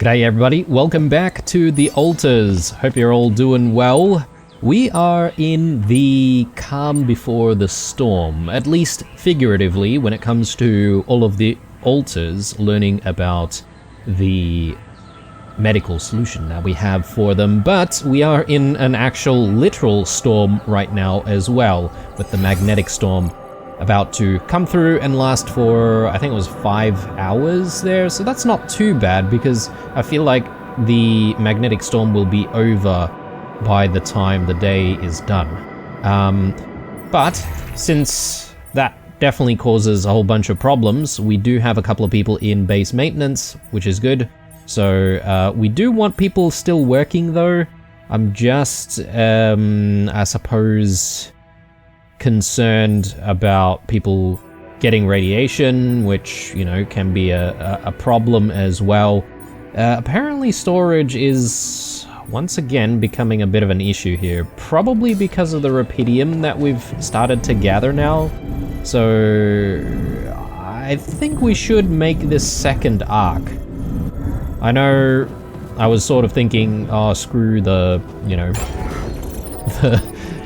G'day everybody, welcome back to the Altars. Hope you're all doing well. We are in the calm before the storm, at least figuratively when it comes to all of the Altars learning about the medical solution that we have for them, but we are in an actual literal storm right now as well, with the magnetic storm about to come through and last for, I think it was 5 hours there, so that's not too bad because I feel like the magnetic storm will be over by the time the day is done. But since that definitely causes a whole bunch of problems, we do have a couple of people in base maintenance, which is good. So we do want people still working though. I'm just, I suppose, concerned about people getting radiation, which, you know, can be a problem as well. Apparently storage is once again becoming a bit of an issue here, probably because of the rupidium that we've started to gather now. So I think we should make this second arc. I know I was sort of thinking, oh, screw the, you know,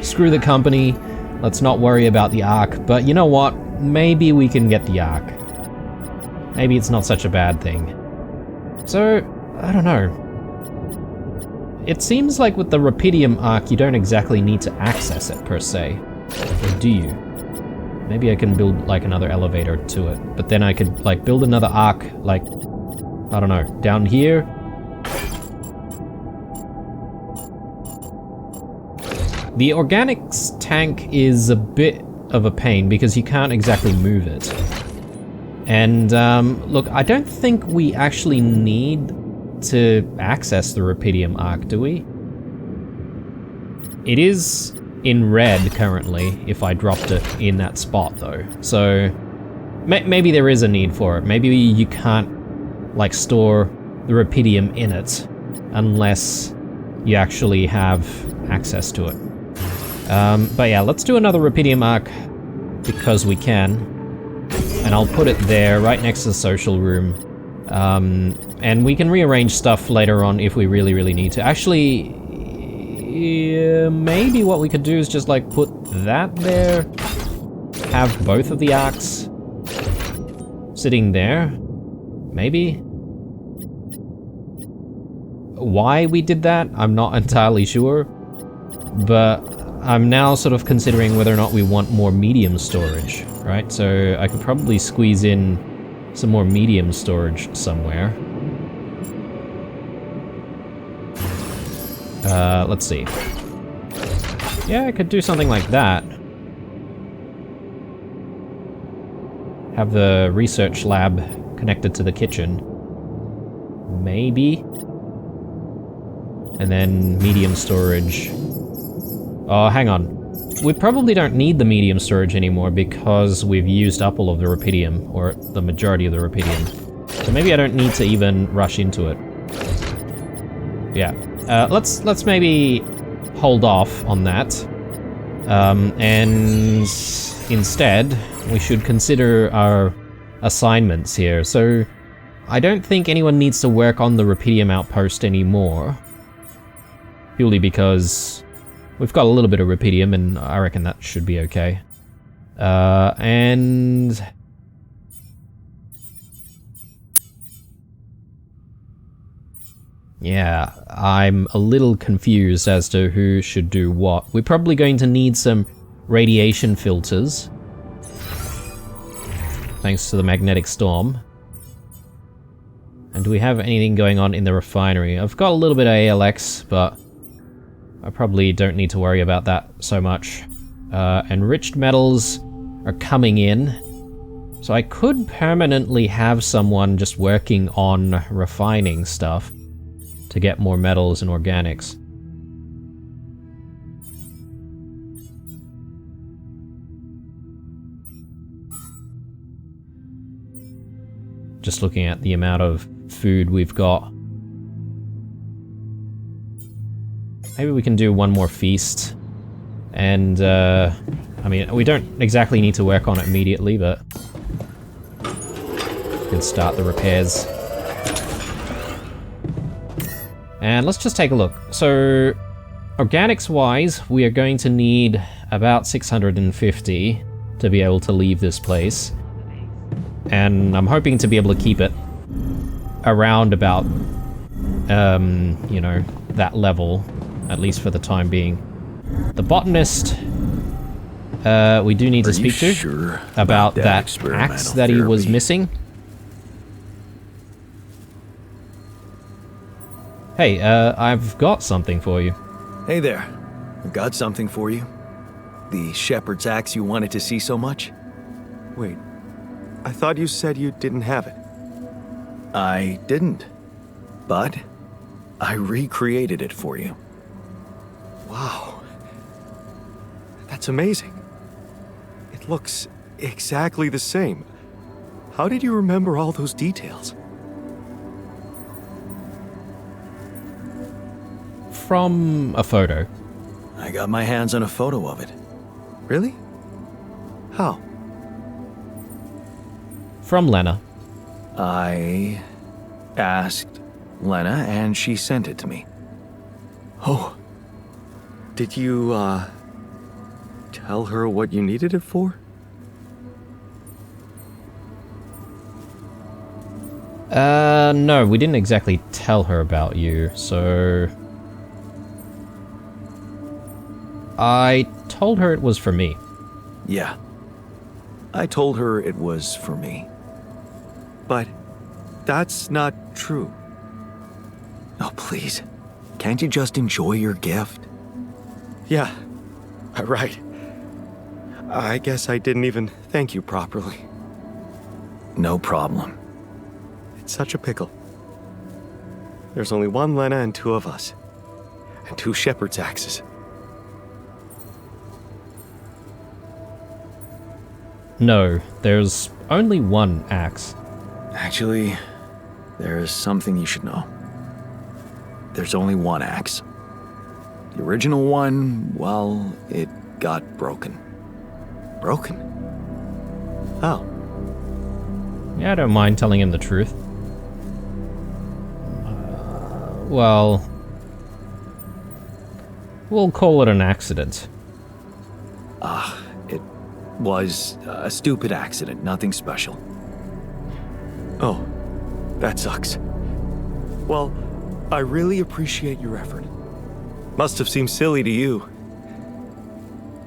screw the company. Let's not worry about the Ark, but you know what? Maybe we can get the Ark. Maybe it's not such a bad thing. So, I don't know. It seems like with the rupidium Ark, you don't exactly need to access it per se. Or do you? Maybe I can build like another elevator to it, but then I could like build another Ark, like, I don't know, down here. The organics tank is a bit of a pain because you can't exactly move it. And look, I don't think we actually need to access the rupidium Ark, do we? It is in red currently if I dropped it in that spot though. So maybe there is a need for it. Maybe you can't like store the rupidium in it unless you actually have access to it. But yeah, let's do another rupidium Ark because we can. And I'll put it there, right next to the social room. And we can rearrange stuff later on if we really need to. Actually, maybe what we could do is just like put that there. Have both of the Arks sitting there. Maybe. Why we did that, I'm not entirely sure. But I'm now sort of considering whether or not we want more medium storage, right? So I could probably squeeze in some more medium storage somewhere. Let's see. Yeah, I could do something like that. Have the research lab connected to the kitchen. Maybe. And then medium storage. Oh, hang on. We probably don't need the medium storage anymore because we've used up all of the rupidium, or the majority of the rupidium. So maybe I don't need to even rush into it. Yeah. Let's maybe hold off on that. And instead, we should consider our assignments here. So I don't think anyone needs to work on the rupidium outpost anymore. Purely because we've got a little bit of rupidium, and I reckon that should be okay. And yeah, I'm a little confused as to who should do what. We're probably going to need some radiation filters, thanks to the magnetic storm. And do we have anything going on in the refinery? I've got a little bit of ALX, but I probably don't need to worry about that so much. Enriched metals are coming in. So I could permanently have someone just working on refining stuff to get more metals and organics. Just looking at the amount of food we've got. Maybe we can do one more feast. And, I mean, we don't exactly need to work on it immediately, but we can start the repairs. And let's just take a look. So, organics-wise, we are going to need about 650 to be able to leave this place. And I'm hoping to be able to keep it around about, you know, that level, at least for the time being. The botanist, we do need to speak to about that axe that he was missing. Hey, I've got something for you. Hey there. I've got something for you. The shepherd's axe you wanted to see so much? Wait, I thought you said you didn't have it. I didn't. But I recreated it for you. Wow. That's amazing. It looks exactly the same. How did you remember all those details? From a photo. I got my hands on a photo of it. Really? How? From Lena. I asked Lena and she sent it to me. Oh. Did you, tell her what you needed it for? No, we didn't exactly tell her about you, so... I told her it was for me. Yeah. I told her it was for me. But that's not true. Oh, please. Can't you just enjoy your gift? Yeah, right. I guess I didn't even thank you properly. No problem. It's such a pickle. There's only one Lena and two of us. And two shepherd's axes. No, there's only one axe. Actually, there's something you should know. There's only one axe. The original one, well, it got broken. Broken? How? Yeah, I don't mind telling him the truth. Well... we'll call it an accident. It was a stupid accident, nothing special. Oh, that sucks. Well, I really appreciate your effort. Must have seemed silly to you.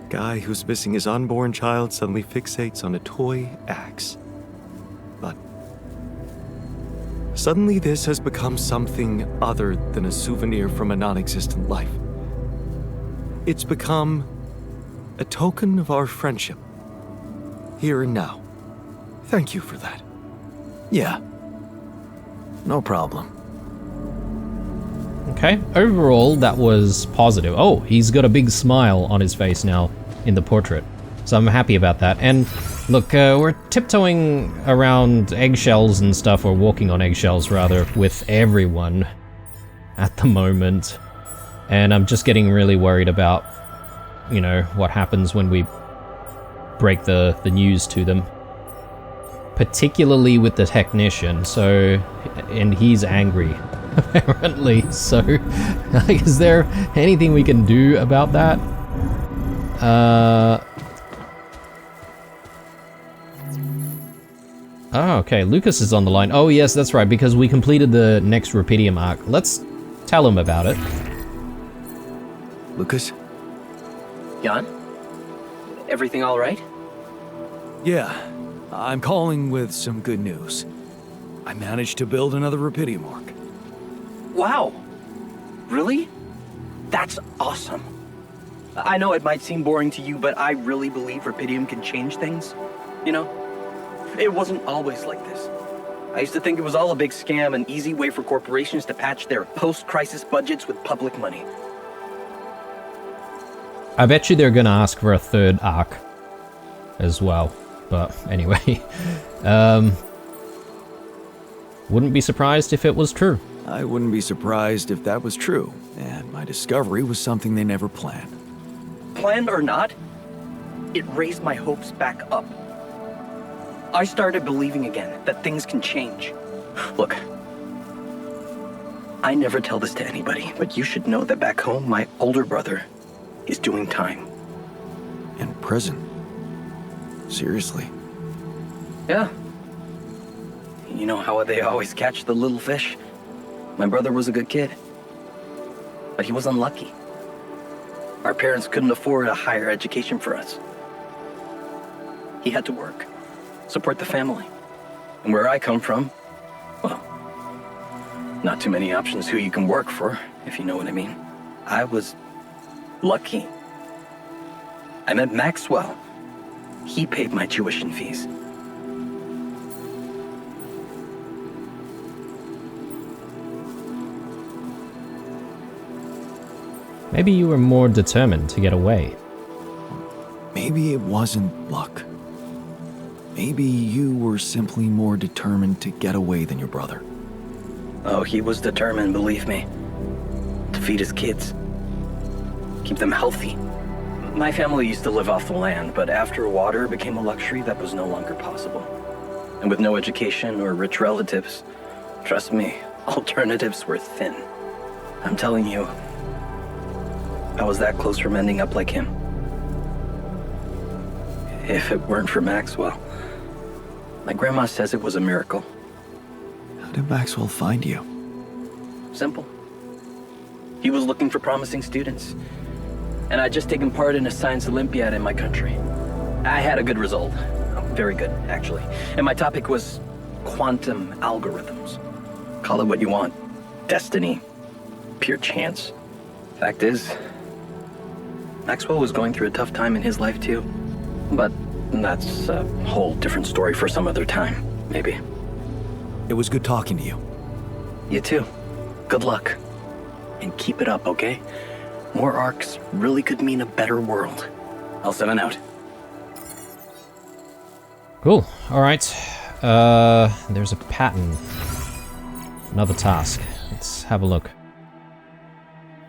Guy who's missing his unborn child suddenly fixates on a toy axe. But suddenly this has become something other than a souvenir from a non-existent life. It's become a token of our friendship. Here and now. Thank you for that. Yeah. No problem. Okay, overall that was positive. Oh, he's got a big smile on his face now in the portrait. So I'm happy about that. And look, we're tiptoeing around eggshells and stuff, or walking on eggshells rather, with everyone at the moment. And I'm just getting really worried about, you know, what happens when we break the news to them. Particularly with the technician, so... and he's angry, apparently, so... is there anything we can do about that? Oh, okay, Lucas is on the line. Oh yes, that's right, because we completed the next Rupidium arc. Let's tell him about it. Lucas? Jan? Everything all right? Yeah. I'm calling with some good news. I managed to build another Rupidium arc. Wow. Really? That's awesome. I know it might seem boring to you, but I really believe Rupidium can change things. You know? It wasn't always like this. I used to think it was all a big scam, an easy way for corporations to patch their post-crisis budgets with public money. I bet you they're gonna ask for a third arc as well. But anyway, wouldn't be surprised if it was true. I wouldn't be surprised if that was true, and my discovery was something they never planned. Planned or not, it raised my hopes back up. I started believing again that things can change. Look, I never tell this to anybody, but you should know that back home, my older brother is doing time. In prison? Seriously? Yeah. You know how they always catch the little fish? My brother was a good kid, but he was unlucky. Our parents couldn't afford a higher education for us. He had to work, support the family. And where I come from, well, not too many options who you can work for, if you know what I mean. I was lucky. I met Maxwell. He paid my tuition fees. Maybe you were more determined to get away. Maybe it wasn't luck. Maybe you were simply more determined to get away than your brother. Oh, he was determined, believe me, to feed his kids, keep them healthy. My family used to live off the land, but after water became a luxury, that was no longer possible. And with no education or rich relatives, trust me, alternatives were thin. I'm telling you, I was that close from ending up like him. If it weren't for Maxwell, my grandma says it was a miracle. How did Maxwell find you? Simple. He was looking for promising students, and I'd just taken part in a science Olympiad in my country. I had a good result. Very good, actually. And my topic was quantum algorithms. Call it what you want. Destiny. Pure chance. Fact is, Maxwell was going through a tough time in his life too. But that's a whole different story for some other time, maybe. It was good talking to you. You too. Good luck. And keep it up, okay? More arcs really could mean a better world. I'll 7 out. Cool. Alright. There's a pattern. Another task. Let's have a look.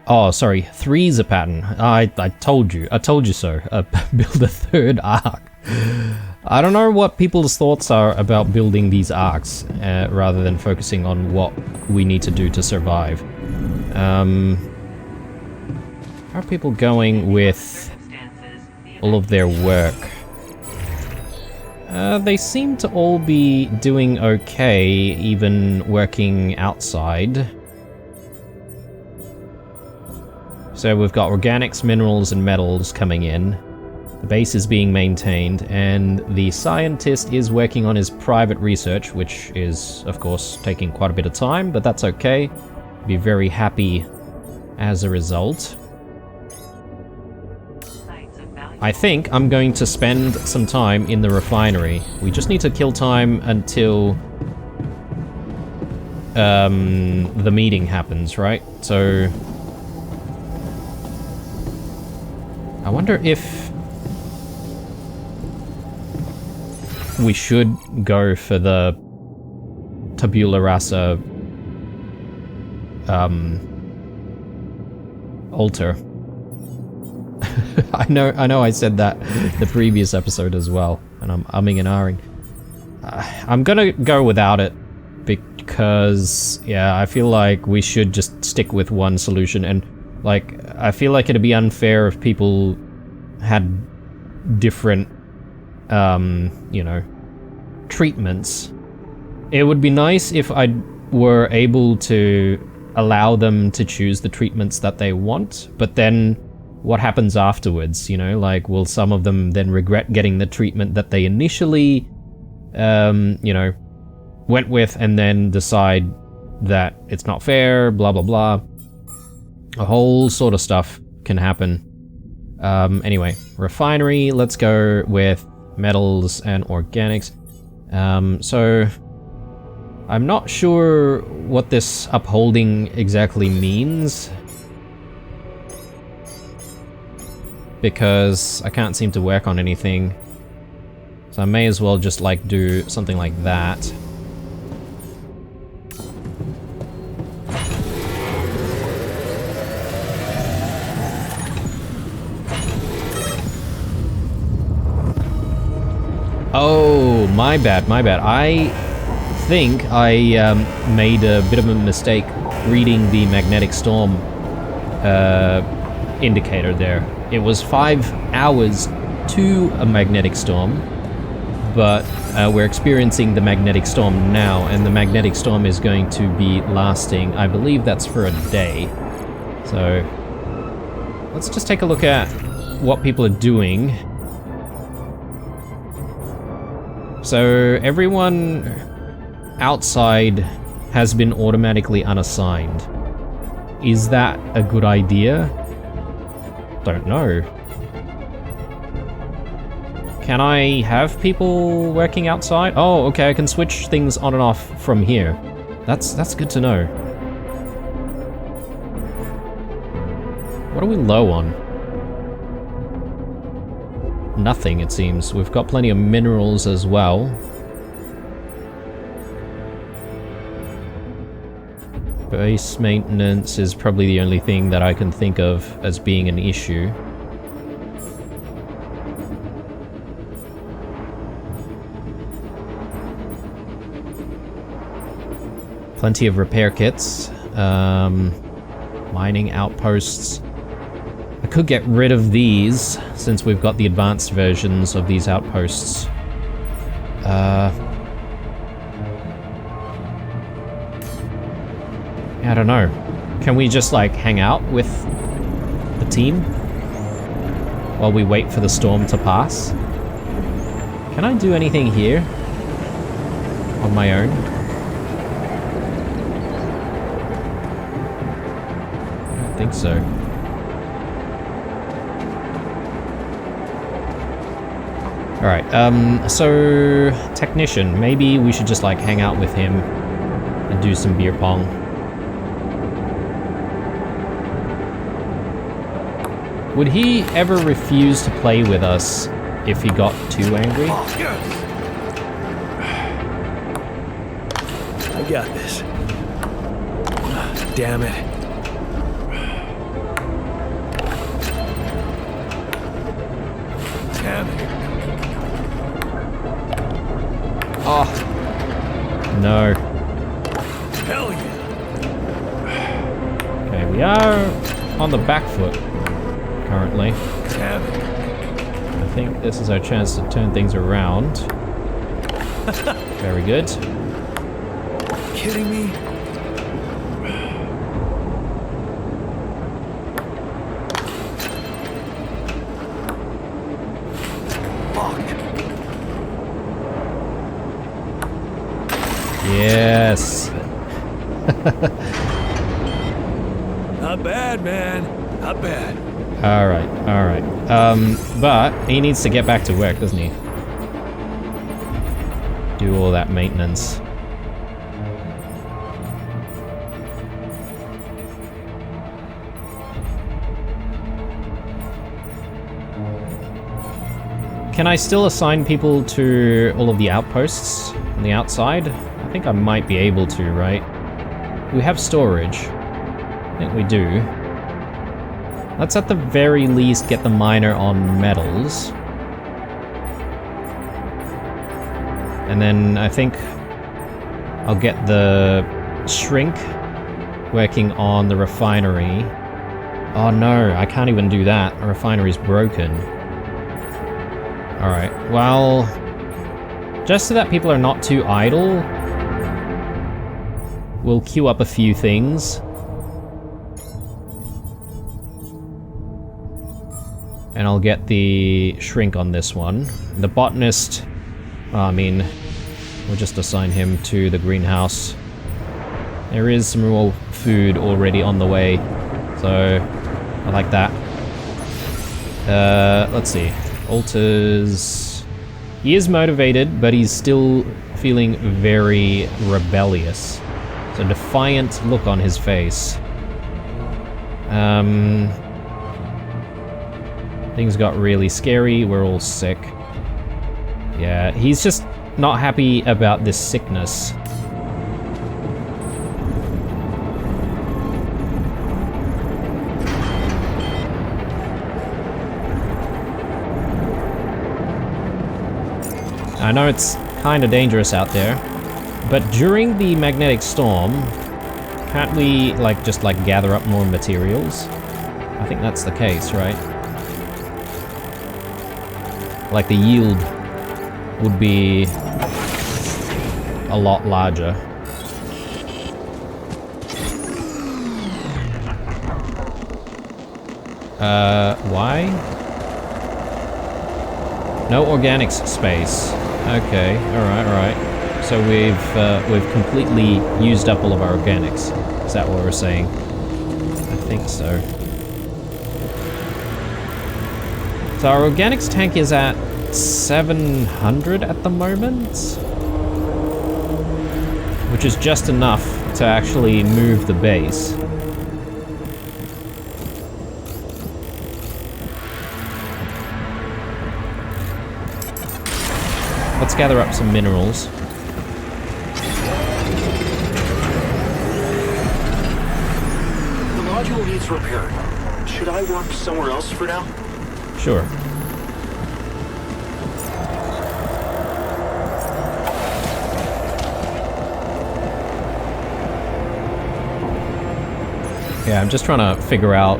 Oh, sorry. 3's a pattern. I told you. I told you so. Build a 3rd arc. I don't know what people's thoughts are about building these arcs, rather than focusing on what we need to do to survive. How are people going with all of their work? They seem to all be doing okay, even working outside. So we've got organics, minerals, and metals coming in. The base is being maintained, and the scientist is working on his private research, which is, of course, taking quite a bit of time, but that's okay. Be very happy as a result. I think I'm going to spend some time in the refinery. We just need to kill time until the meeting happens, right? So I wonder if we should go for the tabula rasa altar. I know I said that the previous episode as well, and I'm umming and ahhing. I'm gonna go without it because, yeah, I feel like we should just stick with one solution, and like, I feel like it'd be unfair if people had different, you know, treatments. It would be nice if I were able to allow them to choose the treatments that they want, but then what happens afterwards, you know? Like, will some of them then regret getting the treatment that they initially, you know, went with, and then decide that it's not fair, blah blah blah. A whole sort of stuff can happen. Anyway, refinery, let's go with metals and organics. So I'm not sure what this upholding exactly means, because I can't seem to work on anything. So I may as well just like do something like that. Oh, my bad. I think I made a bit of a mistake reading the magnetic storm indicator there. It was 5 hours to a magnetic storm, but we're experiencing the magnetic storm now, and the magnetic storm is going to be lasting, I believe that's for a day. So let's just take a look at what people are doing. So everyone outside has been automatically unassigned. Is that a good idea? Don't know. Can I have people working outside? Oh, okay, I can switch things on and off from here. That's good to know. What are we low on? Nothing, it seems. We've got plenty of minerals as well. Base maintenance is probably the only thing that I can think of as being an issue. Plenty of repair kits. Mining outposts. I could get rid of these, since we've got the advanced versions of these outposts. I don't know. Can we just, like, hang out with the team while we wait for the storm to pass? Can I do anything here on my own? I don't think so. Alright, so technician, maybe we should just like hang out with him and do some beer pong. Would he ever refuse to play with us if he got too angry? I got this. Damn it. Damn it. Oh. No. Hell yeah. Okay, we are on the back foot currently. Damn it. I think this is our chance to turn things around. Very good. Kidding me? Yes. Not bad, man. Not bad. Alright, alright. But he needs to get back to work, doesn't he? Do all that maintenance. Can I still assign people to all of the outposts on the outside? I think I might be able to, right? We have storage. I think we do. Let's at the very least get the miner on metals. And then I think I'll get the shrink working on the refinery. Oh no, I can't even do that. The refinery's broken. Alright, well, just so that people are not too idle, we'll queue up a few things. And I'll get the shrink on this one. The botanist, I mean, we'll just assign him to the greenhouse. There is some raw food already on the way, so I like that. Let's see. Alters. He is motivated, but he's still feeling very rebellious. It's a defiant look on his face. Things got really scary. We're all sick. Yeah, he's just not happy about this sickness. I know it's kind of dangerous out there, but during the magnetic storm, Can't we, like, just, like, gather up more materials? I think that's the case, right? Like, the yield would be a lot larger. Why? No organics space. Okay, alright. So we've completely used up all of our organics. Is that what we're saying? I think so. So our organics tank is at 700 at the moment, which is just enough to actually move the base. Let's gather up some minerals. The module needs repair. Should I work somewhere else for now? Sure. Yeah, I'm just trying to figure out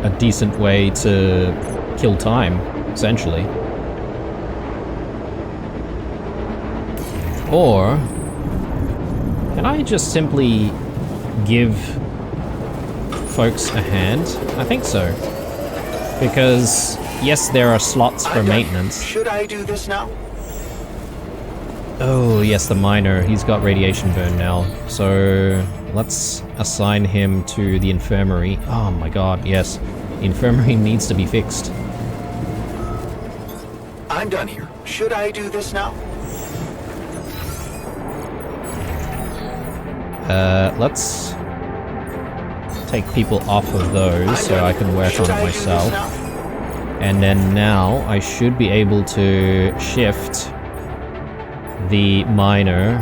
a decent way to kill time, essentially. Or can I just simply give folks a hand? I think so. Because, yes, there are slots for maintenance. Should I do this now? Oh, yes, the miner. He's got radiation burn now. So let's assign him to the infirmary. Oh my god, yes. The infirmary needs to be fixed. I'm done here. Should I do this now? Let's take people off of those so I can work on it myself. And then now I should be able to shift the miner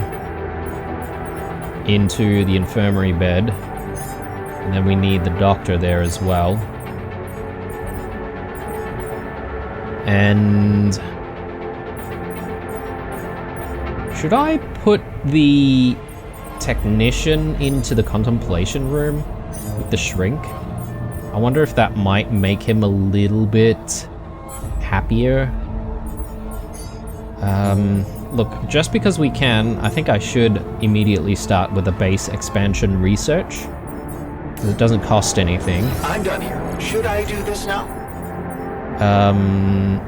into the infirmary bed. And then we need the doctor there as well. And should I put the technician into the contemplation room with the shrink? I wonder if that might make him a little bit happier. Look, just because we can, I think I should immediately start with the base expansion research, because it doesn't cost anything. I'm done here. Should I do this now?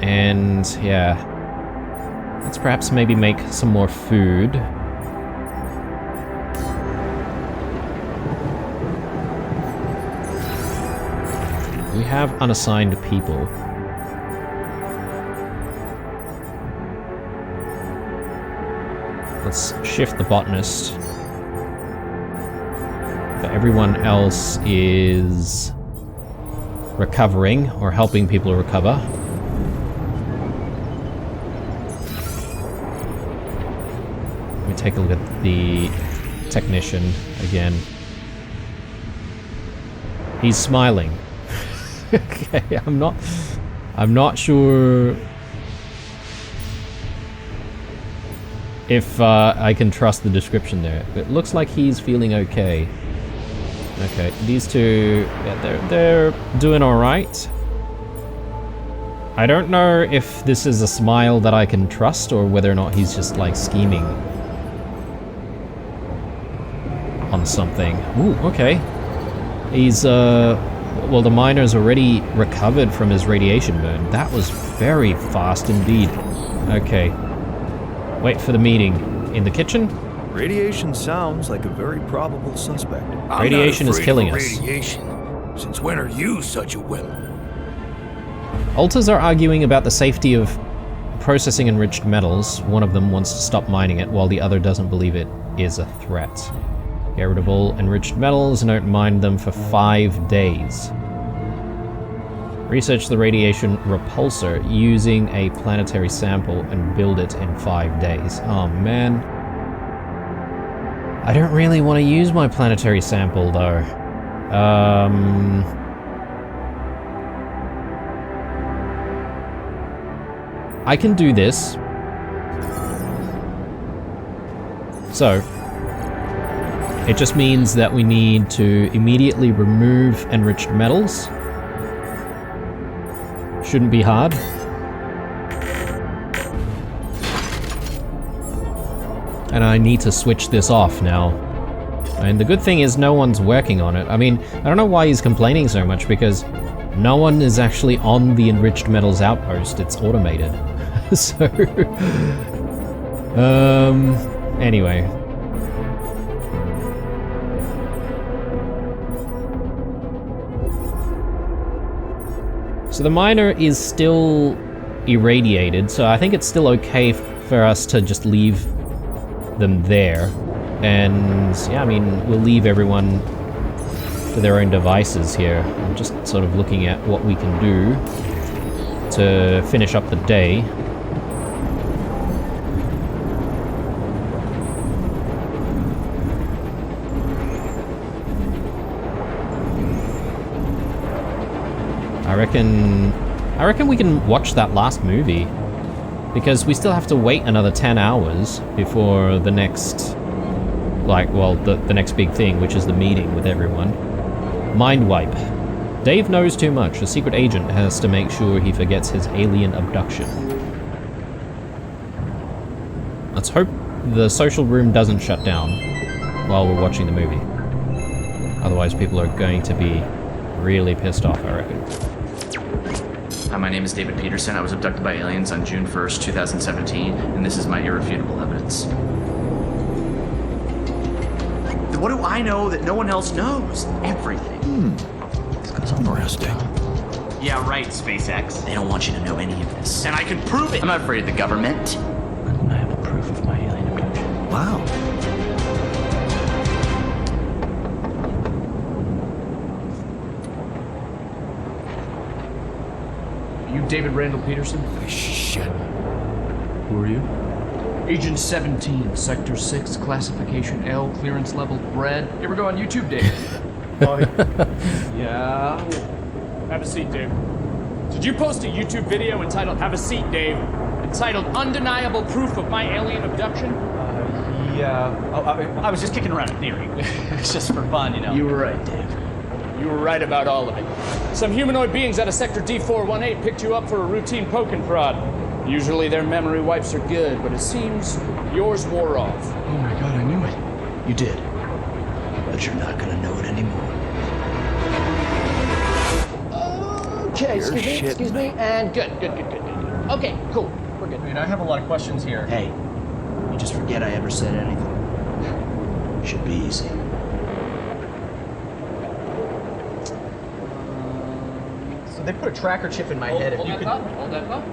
And yeah, let's perhaps maybe make some more food. We have unassigned people. Let's shift the botanist. But everyone else is recovering or helping people recover. Let me take a look at the technician again. He's smiling. Okay, I'm not sure if I can trust the description there. It looks like he's feeling okay. Okay, these two, yeah, they're doing all right. I don't know if this is a smile that I can trust or whether or not he's just like scheming on something. Ooh, okay. He's well, the miner's already recovered from his radiation burn. That was very fast indeed. Okay. Wait for the meeting. In the kitchen? Radiation sounds like a very probable suspect. Radiation is killing us. Radiation. Since when are you such a wimp? Alters are arguing about the safety of processing enriched metals. One of them wants to stop mining it, while the other doesn't believe it is a threat. Get rid of all enriched metals and don't mine them for 5 days. Research the radiation repulsor using a planetary sample and build it in 5 days. Oh man. I don't really want to use my planetary sample though. I can do this. It just means that we need to immediately remove enriched metals. Shouldn't be hard. And I need to switch this off now. And the good thing is no one's working on it. I mean, I don't know why he's complaining so much, because no one is actually on the enriched metals outpost. It's automated. So... anyway. So the miner is still irradiated, so I think it's still okay for us to just leave them there. And yeah, I mean, we'll leave everyone to their own devices here. I'm just sort of looking at what we can do to finish up the day. I reckon we can watch that last movie, because we still have to wait another 10 hours before the next, like, well, the next big thing, which is the meeting with everyone. Mind wipe. Dave knows too much. A secret agent has to make sure he forgets his alien abduction. Let's hope the social room doesn't shut down while we're watching the movie. Otherwise people are going to be really pissed off, I reckon. Hi, my name is David Peterson. I was abducted by aliens on June 1st, 2017, and this is my irrefutable evidence. What do I know that no one else knows? Everything. That's interesting. Yeah, right, SpaceX. They don't want you to know any of this. And I can prove it! I'm not afraid of the government. I have a proof of my alien abduction. Wow. You David Randall Peterson? Shit. Who are you? Agent 17, Sector 6, Classification L, Clearance Level Red. You ever go on YouTube, Dave? Yeah. Have a seat, Dave. Did you post a YouTube video entitled Have a Seat, Dave? Entitled Undeniable Proof of My Alien Abduction? Yeah. I was just kicking around a theory. It's just for fun, you know. You were right, Dave. You were right about all of it. Some humanoid beings out of Sector D418 picked you up for a routine poke and prod. Usually their memory wipes are good, but it seems yours wore off. Oh my god, I knew it. You did. But you're not gonna know it anymore. Okay, excuse me, and good. Okay, cool, we're good. I mean, I have a lot of questions here. Hey, you just forget I ever said anything. Should be easy. So they put a tracker chip in my head. If you could... Hold that thought.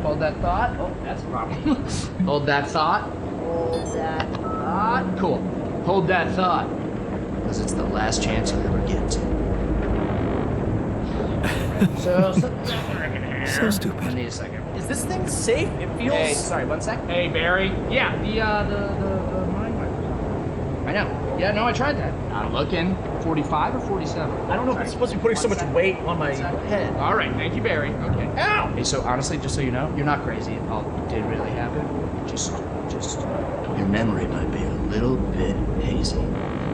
Oh, that's a problem. Hold that thought. Cool. Hold that thought. Because it's the last chance you'll ever get to. So So stupid. I need a second. Is this thing safe? It feels... Hey, sorry, 1 sec. Hey, Barry. Yeah, the mind wipe. I know. Yeah, no, I tried that. I'm looking. 45 or 47? I don't know if it's supposed to be putting so much weight on my head. All right, thank you, Barry. Okay. Ow! Hey, so honestly, just so you know, you're not crazy. It all did really happen. Just, your memory might be a little bit hazy.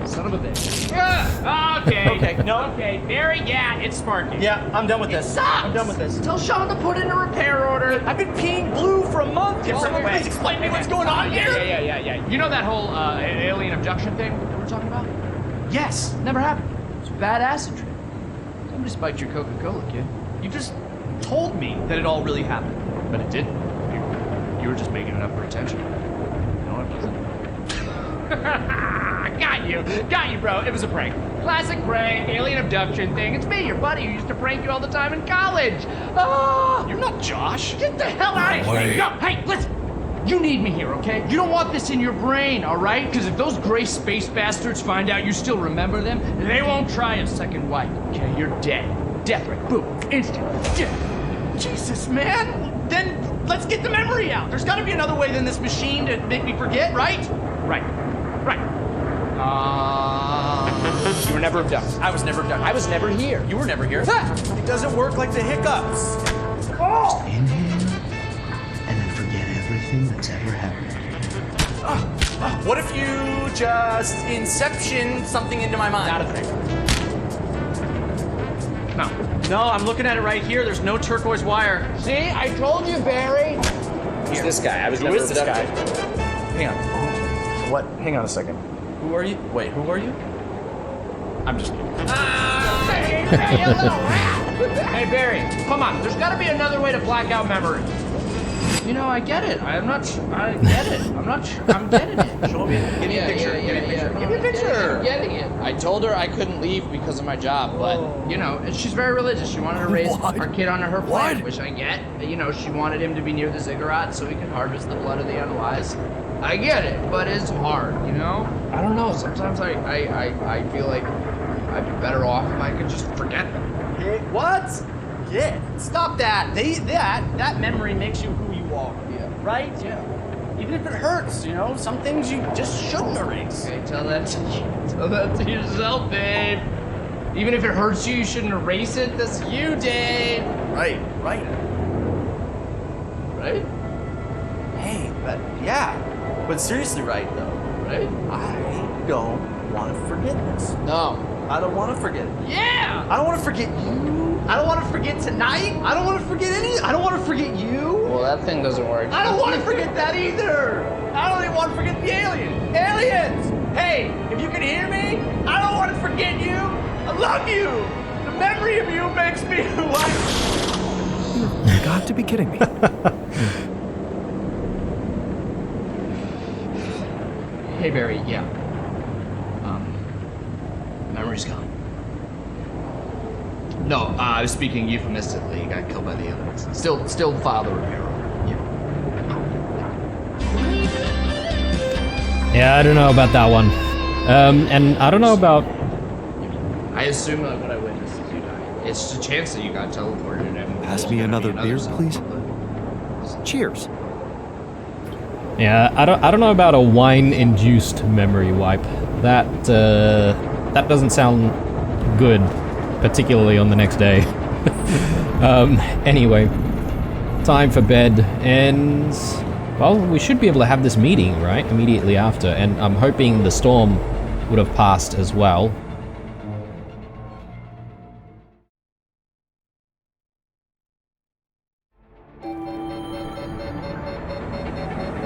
Son of a bitch. Yeah. Okay. Okay, no. Okay, Barry, yeah, it's sparking. Yeah, I'm done with this. Sucks. I'm done with this. Tell Sean to put in a repair order. I've been peeing blue for a month. Can someone please explain to me what's going on here? Yeah. You know that whole alien abduction thing that we're talking about? Yes, never happened. It's a bad acid trip. Somebody spiked your Coca-Cola, kid. You just told me that it all really happened. But it didn't. You were just making it up for attention. No, it wasn't. Got you, bro. It was a prank. Classic prank, alien abduction thing. It's me, your buddy, who used to prank you all the time in college. Oh, You're not Josh. get the hell out of here. No, hey, listen. You need me here, okay? You don't want this in your brain, all right? Because if those gray space bastards find out you still remember them, they won't try a second wipe, okay? You're dead. Death ray, boom, instant, death. Jesus, man. Then let's get the memory out. There's got to be another way than this machine to make me forget, right? Right. You were never abducted. I was never abducted. I was never here. You were never here. It doesn't work like the hiccups. Inhale, and then forget everything that's ever happened. What if you just inception something into my mind? Not a thing. No, I'm looking at it right here. There's no turquoise wire. See, I told you, Barry. Who's this guy? I was Who never is this guy? abducted. Hang on. What? Hang on a second. Who are you? Wait, who are you? I'm just kidding. Hey, you little rat! Hey, Barry, come on. There's got to be another way to black out memory. You know, I get it. I get it. I'm getting it. Show me. Give me a picture. Give me a picture. Give me a picture. I'm getting it. I told her I couldn't leave because of my job, but, you know, she's very religious. She wanted to raise our kid on her plan, which I get. You know, she wanted him to be near the ziggurat so he could harvest the blood of the unwise. I get it, but it's hard, you know? I don't know. Sometimes I feel like I'd be better off if I could just forget them. Hey, what? Yeah. Stop that. That memory makes you who you are. Yeah. Right? Yeah. Even if it hurts, you know, some things you just shouldn't erase. Okay, tell that to yourself, Dave. Even if it hurts you, you shouldn't erase it. That's you, Dave. Right. Right? Hey, but yeah. But seriously, right though. Right? I don't want to forget this. No. I don't want to forget it. Yeah! I don't want to forget you. I don't want to forget tonight. I don't want to forget I don't want to forget you. Well, that thing doesn't work. I don't want to forget that either. I don't even want to forget the alien. Aliens! Hey, if you can hear me, I don't want to forget you. I love you. The memory of you makes me who I You've got to be kidding me. Hey, Barry, yeah. Memory's gone. No, I was speaking euphemistically. He got killed by the aliens. Still Father Romero. Yeah, I don't know about that one. And I don't know about... I assume that what I witnessed is you die. It's just a chance that you got teleported and... Pass me another beer, please. Cheers. Yeah, I don't know about a wine-induced memory wipe. That doesn't sound good, particularly on the next day. Anyway, time for bed, and well, we should be able to have this meeting, right, immediately after, and I'm hoping the storm would have passed as well.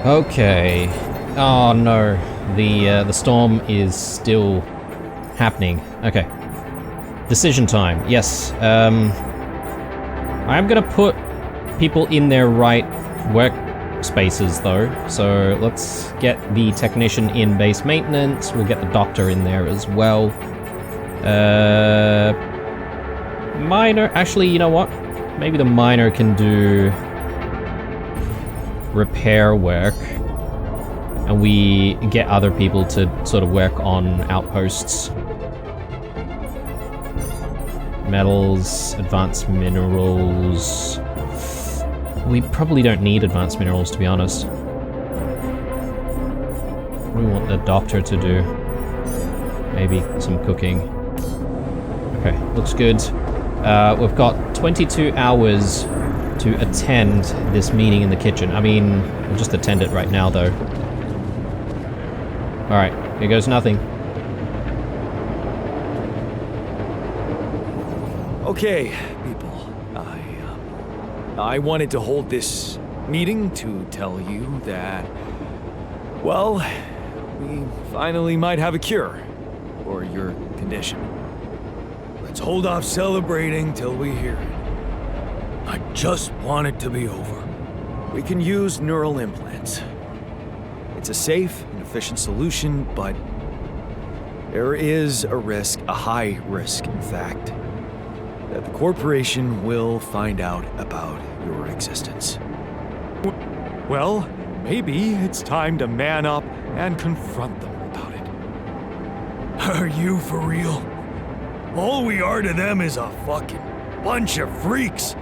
Okay. Oh no, the storm is still happening. Okay. Decision time. Yes. I'm gonna put people in their right workspaces though. So let's get the technician in base maintenance. We'll get the doctor in there as well. Miner. Actually, you know what? Maybe the miner can do repair work, and we get other people to sort of work on outposts. Metals, advanced minerals. We probably don't need advanced minerals, to be honest. What do we want the doctor to do? Maybe some cooking. Okay, looks good. We've got 22 hours to attend this meeting in the kitchen. I mean, we'll just attend it right now, though. Alright, here goes nothing. Okay, people. I wanted to hold this meeting to tell you that, well, we finally might have a cure for your condition. Let's hold off celebrating till we hear it. I just want it to be over. We can use neural implants. It's a safe and efficient solution, but there is a risk, a high risk, in fact, that the corporation will find out about your existence. Well, maybe it's time to man up and confront them about it. Are you for real? All we are to them is a fucking bunch of freaks.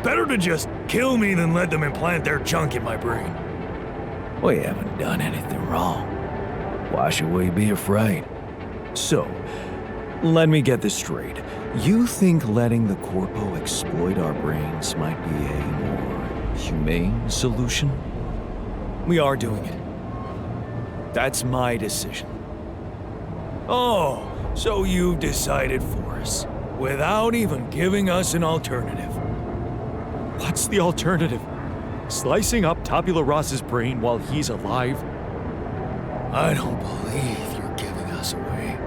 Better to just kill me than let them implant their junk in my brain. We haven't done anything wrong. Why should we be afraid? So, let me get this straight. You think letting the Corpo exploit our brains might be a more humane solution? We are doing it. That's my decision. Oh, so you decided for us, without even giving us an alternative. What's the alternative? Slicing up Tabula Rasa's brain while he's alive? I don't believe you're giving us away.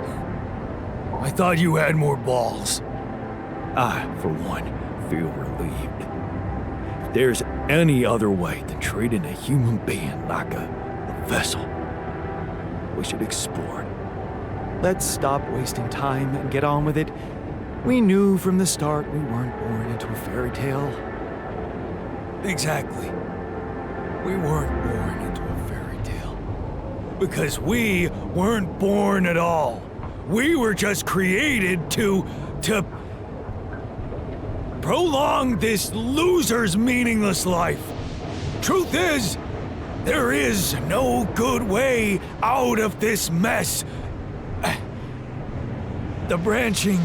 I thought you had more balls. I, for one, feel relieved. If there's any other way than treating a human being like a vessel, we should explore it. Let's stop wasting time and get on with it. We knew from the start we weren't born into a fairy tale. Exactly. We weren't born into a fairy tale. Because we weren't born at all. We were just created to prolong this loser's meaningless life. Truth is, there is no good way out of this mess. The branching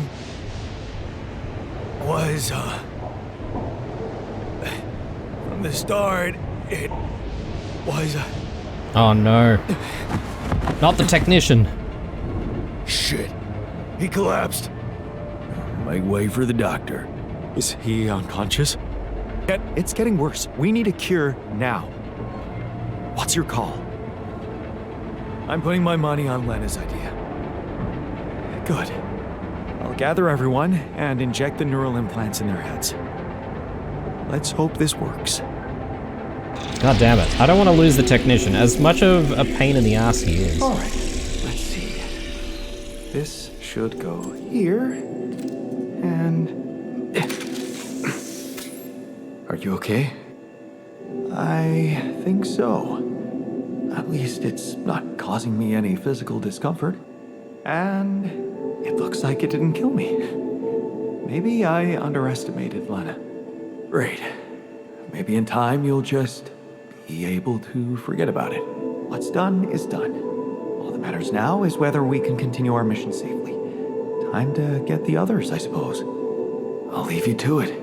was, from the start, it was, Oh no. Not the technician. Shit. He collapsed. Make way for the doctor. Is he unconscious? It's getting worse. We need a cure now. What's your call? I'm putting my money on Lena's idea. Good. I'll gather everyone and inject the neural implants in their heads. Let's hope this works. God damn it. I don't want to lose the technician, as much of a pain in the ass he is. All right, let's see. This should go here, and... Are you okay? I think so. At least it's not causing me any physical discomfort. And it looks like it didn't kill me. Maybe I underestimated Lena. Great. Maybe in time you'll just be able to forget about it. What's done is done. All that matters now is whether we can continue our mission safely. Time to get the others, I suppose. I'll leave you to it.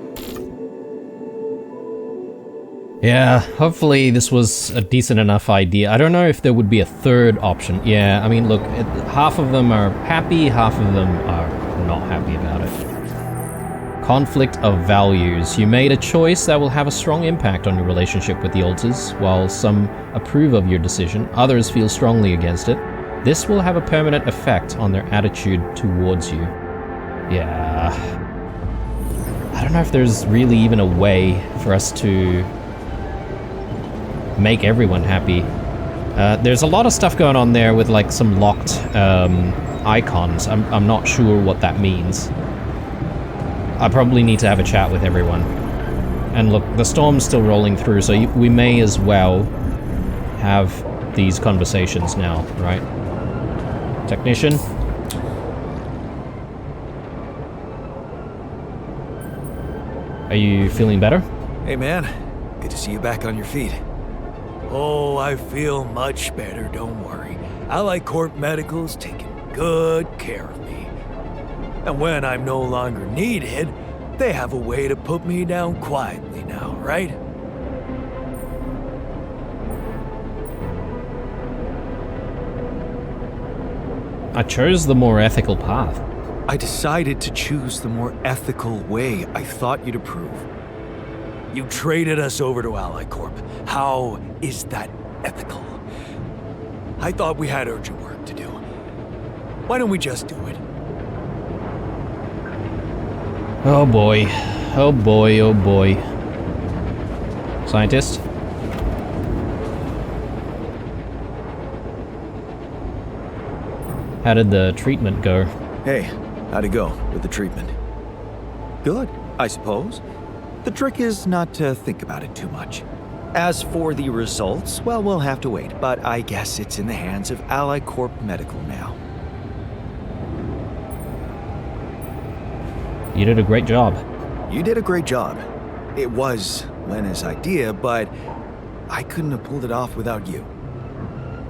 Yeah, hopefully this was a decent enough idea. I don't know if there would be a third option. Yeah, I mean, look, half of them are happy, half of them are not happy about it. Conflict of values. You made a choice that will have a strong impact on your relationship with the Alters. While some approve of your decision, others feel strongly against it. This will have a permanent effect on their attitude towards you. Yeah. I don't know if there's really even a way for us to make everyone happy. There's a lot of stuff going on there with like some locked icons. I'm not sure what that means. I probably need to have a chat with everyone. And look, the storm's still rolling through, so we may as well have these conversations now, right? Technician? Are you feeling better? Hey man, good to see you back on your feet. Oh, I feel much better, don't worry. Allied Corp Medical's taking good care of me. And when I'm no longer needed, they have a way to put me down quietly now, right? I chose the more ethical path. I decided to choose the more ethical way I thought you'd approve. You traded us over to Allied Corp. How is that ethical? I thought we had urgent work to do. Why don't we just do it? Oh boy. Oh boy, oh boy. Scientist? How did the treatment go? Hey, how'd it go with the treatment? Good, I suppose. The trick is not to think about it too much. As for the results, well, we'll have to wait, but I guess it's in the hands of Allied Corp Medical now. You did a great job. You did a great job. It was Lena's idea, but I couldn't have pulled it off without you.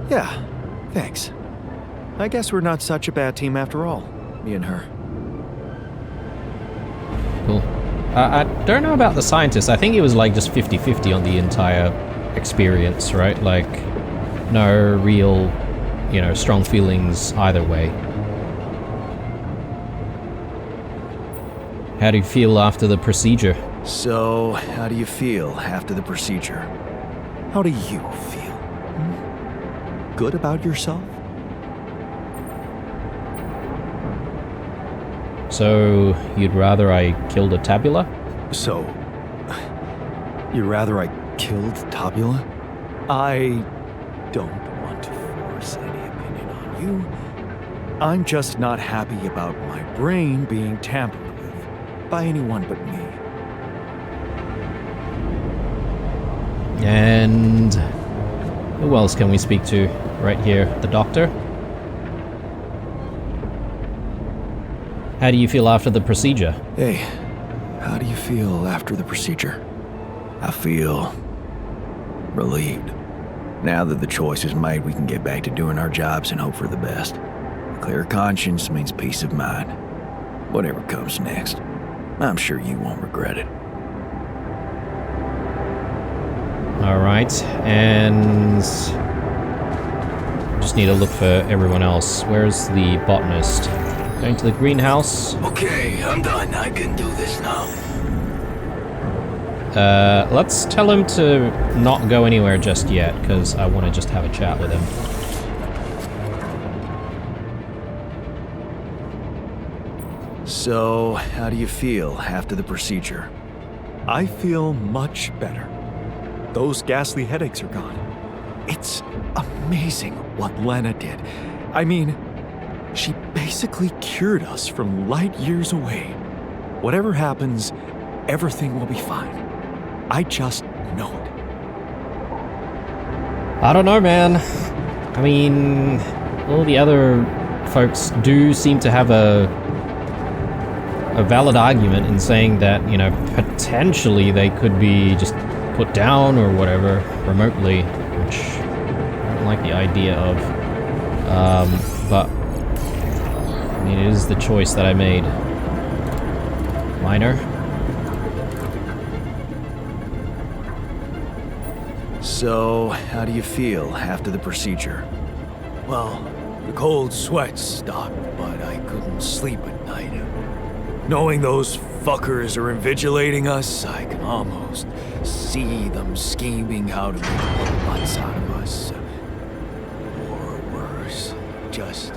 Yeah, thanks. I guess we're not such a bad team after all, me and her. Cool. I don't know about the scientist. I think it was like just 50-50 on the entire experience, right? Like, no real you know, strong feelings either way. How do you feel after the procedure? So, how do you feel after the procedure? How do you feel? Good about yourself? So, you'd rather I killed a tabula? So, you'd rather I killed Tabula? I don't want to force any opinion on you. I'm just not happy about my brain being tampered with by anyone but me. And who else can we speak to right here? The doctor? How do you feel after the procedure? Hey, how do you feel after the procedure? I feel relieved. Now that the choice is made, we can get back to doing our jobs and hope for the best. A clear conscience means peace of mind. Whatever comes next, I'm sure you won't regret it. Alright, and just need to look for everyone else. Where's the botanist? Going to the greenhouse. Okay, I'm done. I can do this now. Let's tell him to not go anywhere just yet, because I want to just have a chat with him. So, how do you feel after the procedure? I feel much better. Those ghastly headaches are gone. It's amazing what Lena did. I mean, she basically cured us from light years away. Whatever happens, everything will be fine. I just know it. I don't know, man. I mean, all the other folks do seem to have a valid argument in saying that, you know, potentially they could be just put down or whatever remotely, which I don't like the idea of. But I mean, it is the choice that I made. Minor. So, how do you feel after the procedure? Well, the cold sweats stopped, but I couldn't sleep at night. Knowing those fuckers are invigilating us, I can almost see them scheming how to make robots out of us. Or worse, just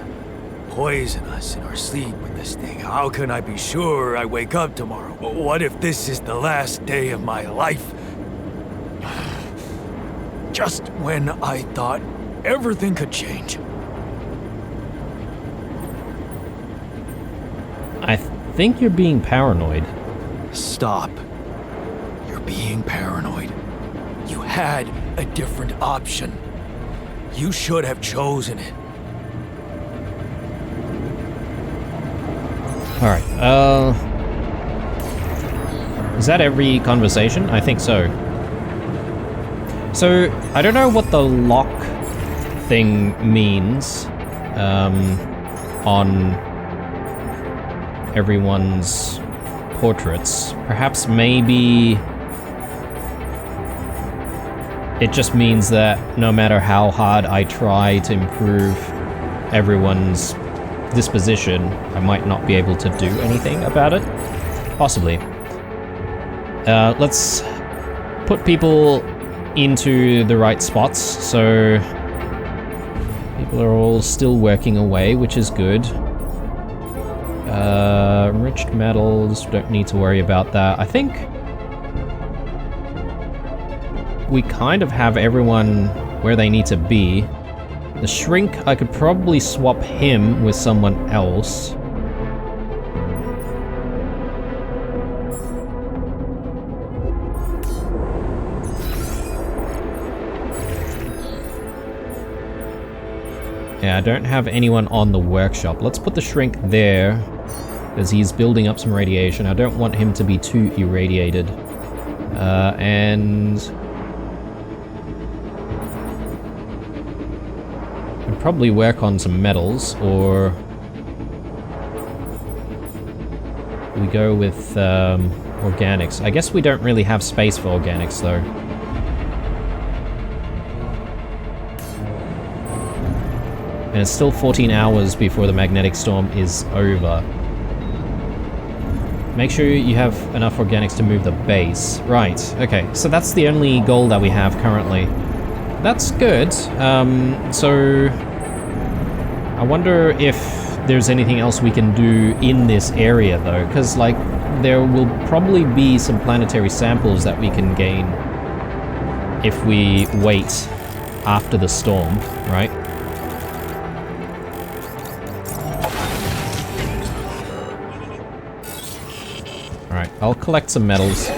poison us in our sleep with this thing. How can I be sure I wake up tomorrow? What if this is the last day of my life? Just when I thought everything could change. I think you're being paranoid. Stop. You're being paranoid. You had a different option. You should have chosen it. Alright, is that every conversation? I think so. So, I don't know what the lock thing means, on everyone's portraits. Perhaps maybe it just means that no matter how hard I try to improve everyone's disposition, I might not be able to do anything about it. Possibly. Let's put people into the right spots, so people are all still working away, which is good. Enriched metals, don't need to worry about that. I think we kind of have everyone where they need to be. The shrink, I could probably swap him with someone else. Yeah, I don't have anyone on the workshop. Let's put the shrink there, because he's building up some radiation. I don't want him to be too irradiated. And I'd probably work on some metals, or we go with organics. I guess we don't really have space for organics, though. And it's still 14 hours before the magnetic storm is over. Make sure you have enough organics to move the base. Right, okay, so that's the only goal that we have currently. That's good. So I wonder if there's anything else we can do in this area though, because like there will probably be some planetary samples that we can gain if we wait after the storm, right? Alright, I'll collect some metals.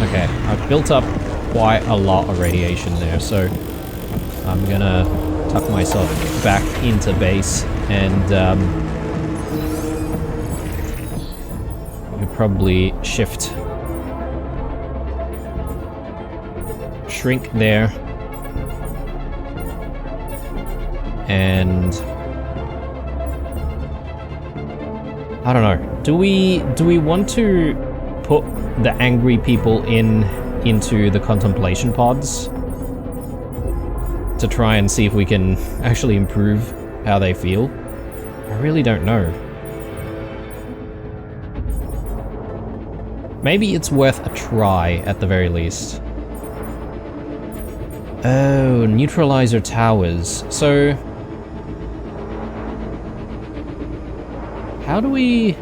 Okay, I've built up quite a lot of radiation there, so I'm gonna tuck myself back into base and we'll probably shrink there, and I don't know. Do we want to put the angry people into the contemplation pods to try and see if we can actually improve how they feel? I really don't know. Maybe it's worth a try at the very least. Oh, neutralizer towers. So how do we...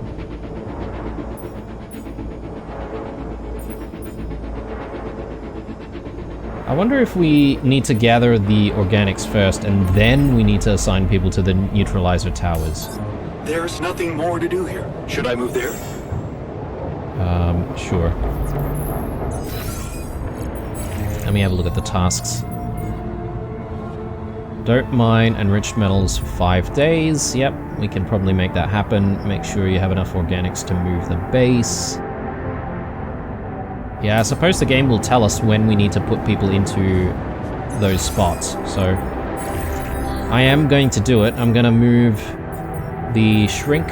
I wonder if we need to gather the organics first, and then we need to assign people to the neutralizer towers. There's nothing more to do here. Should I move there? Sure. Let me have a look at the tasks. Don't mine enriched metals for 5 days. Yep, we can probably make that happen. Make sure you have enough organics to move the base. Yeah, I suppose the game will tell us when we need to put people into those spots, so I am going to do it. I'm gonna move the shrink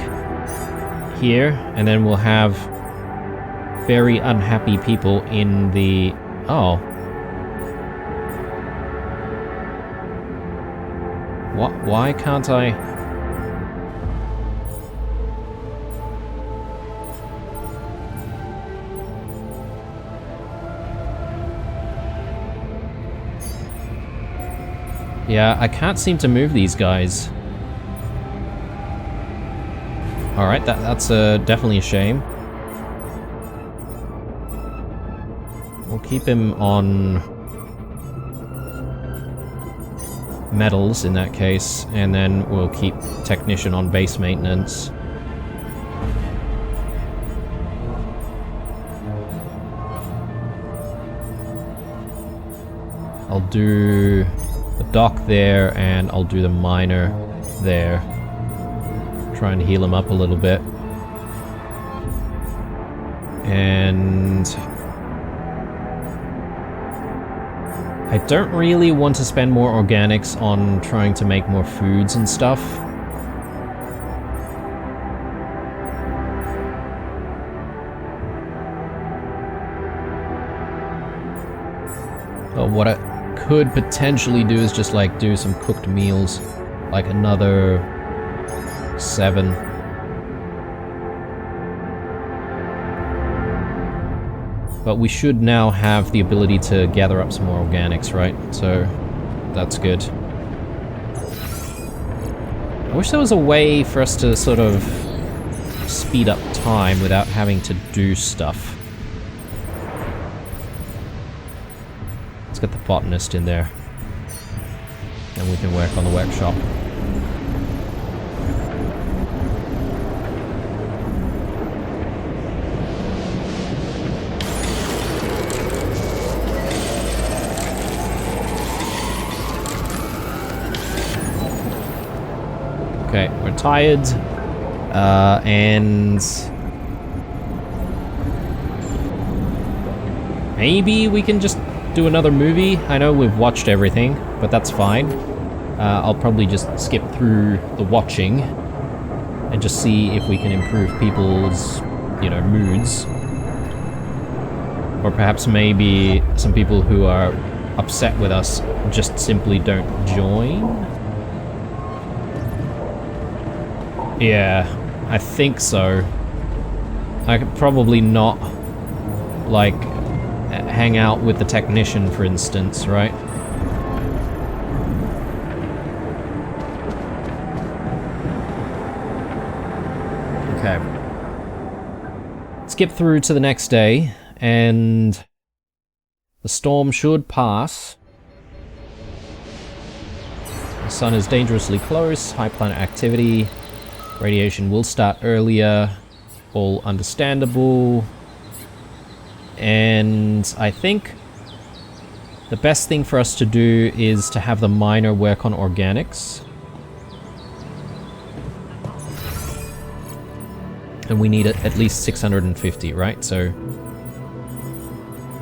here, and then we'll have very unhappy people in the... Oh. What? Why can't I... Yeah, I can't seem to move these guys. Alright, that's definitely a shame. We'll keep him on metals in that case, and then we'll keep technician on base maintenance. I'll do the dock there, and I'll do the miner there. Try and heal him up a little bit. And I don't really want to spend more organics on trying to make more foods and stuff. But what I could potentially do is just like do some cooked meals, like another 7. But we should now have the ability to gather up some more organics, right? So that's good. I wish there was a way for us to sort of speed up time without having to do stuff. Let's get the botanist in there, and we can work on the workshop. Okay, we're tired, and maybe we can just do another movie. I know we've watched everything, but that's fine. I'll probably just skip through the watching and just see if we can improve people's, moods. Or perhaps maybe some people who are upset with us just simply don't join. Yeah, I think so. I could probably not, like, hang out with the technician, for instance, right? Okay. Skip through to the next day, and the storm should pass. The sun is dangerously close, high planet activity, radiation will start earlier, all understandable. And I think the best thing for us to do is to have the miner work on organics. And we need at least 650, right? So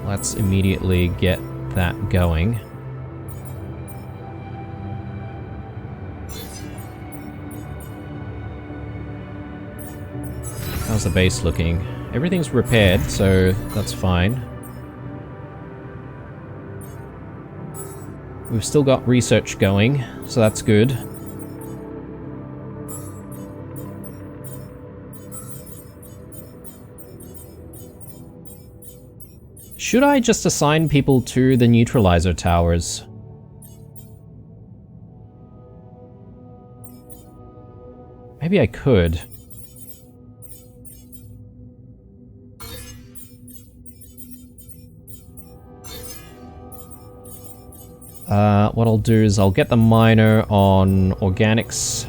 let's immediately get that going. How's the base looking? Everything's repaired, so that's fine. We've still got research going, so that's good. Should I just assign people to the neutralizer towers? Maybe I could. What I'll do is I'll get the miner on organics.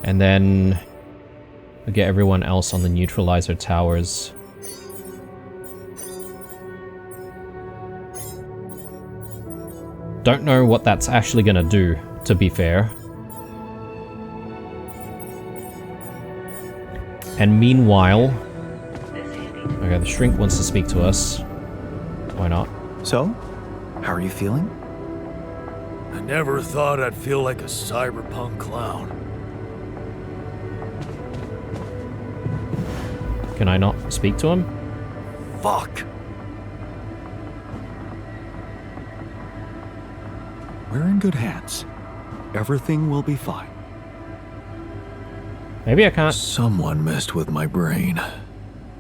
And then I'll get everyone else on the neutralizer towers. Don't know what that's actually gonna do, to be fair. And meanwhile... Okay, the shrink wants to speak to us. Why not? So, how are you feeling? I never thought I'd feel like a cyberpunk clown. Can I not speak to him? Fuck! We're in good hands. Everything will be fine. Maybe I can't... Someone messed with my brain.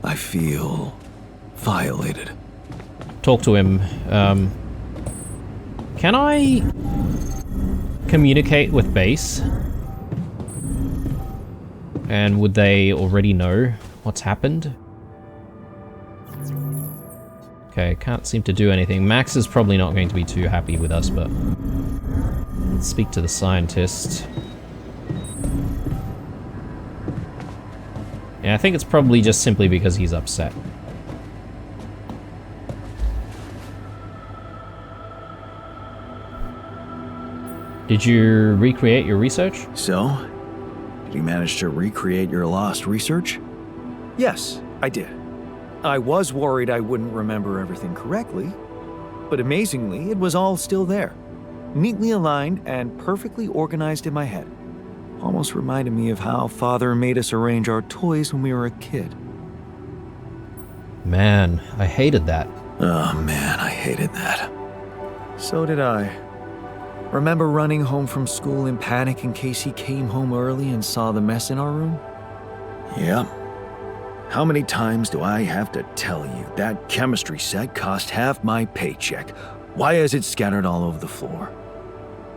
I feel violated. Talk to him. Can I communicate with base? And would they already know what's happened? Okay, can't seem to do anything. Max is probably not going to be too happy with us, but let's speak to the scientist. Yeah, I think it's probably just simply because he's upset. Did you recreate your research? So, did you manage to recreate your lost research? Yes, I did. I was worried I wouldn't remember everything correctly, but amazingly, it was all still there. Neatly aligned and perfectly organized in my head. Almost reminded me of how Father made us arrange our toys when we were a kid. Man, I hated that. Oh man, I hated that. So did I. Remember running home from school in panic in case he came home early and saw the mess in our room? Yep. How many times do I have to tell you that chemistry set cost half my paycheck? Why is it scattered all over the floor?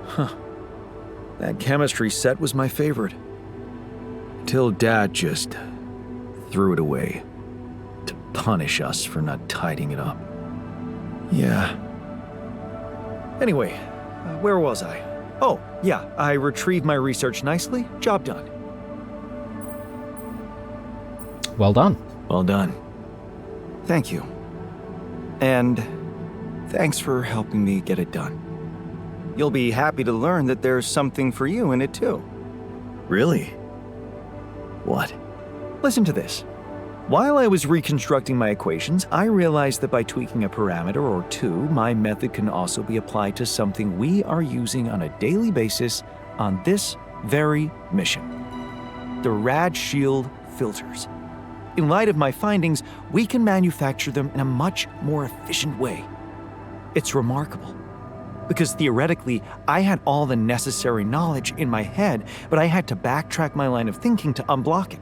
Huh. That chemistry set was my favorite. Till Dad just threw it away to punish us for not tidying it up. Yeah. Anyway, where was I? Oh, yeah, I retrieved my research nicely. Job done. Well done. Well done. Thank you. And thanks for helping me get it done. You'll be happy to learn that there's something for you in it too. Really? What? Listen to this. While I was reconstructing my equations, I realized that by tweaking a parameter or two, my method can also be applied to something we are using on a daily basis on this very mission. The Rad Shield filters. In light of my findings, we can manufacture them in a much more efficient way. It's remarkable. Because theoretically, I had all the necessary knowledge in my head, but I had to backtrack my line of thinking to unblock it.